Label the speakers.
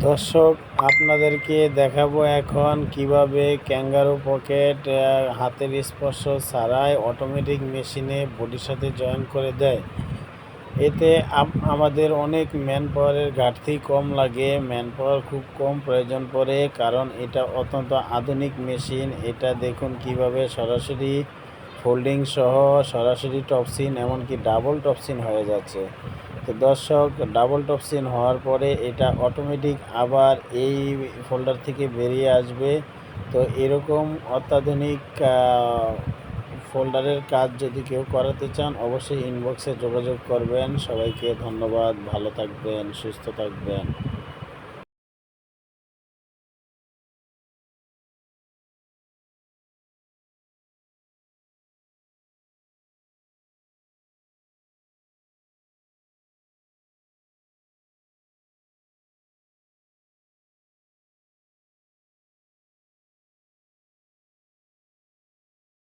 Speaker 1: দর্শক, আপনাদেরকে দেখাবো এখন কিভাবে ক্যাঙ্গারু পকেট হাতের স্পর্শ ছাড়াই অটোমেটিক মেশিনে বডির সাথে জয়েন করে দেয়। এতে আমাদের অনেক ম্যান পাওয়ারের ঘাটতি কম লাগে, ম্যান পাওয়ার খুব কম প্রয়োজন পড়ে, কারণ এটা অত্যন্ত আধুনিক মেশিন। এটা দেখুন কিভাবে সরাসরি ফোল্ডিং সহ সরাসরি টপসিন, এমনকি ডাবল টপসিন হয়ে যাচ্ছে। তো দর্শক, ডাবল টপসিন হওয়ার পরে এটা অটোমেটিক আবার এই ফোল্ডার থেকে বেরিয়ে আসবে। তো এরকম অত্যাধুনিক ফোল্ডারের কাজ যদি কেউ করাতে চান, অবশ্যই ইনবক্সে যোগাযোগ করবেন। সবাইকে ধন্যবাদ, ভালো থাকবেন, সুস্থ থাকবেন।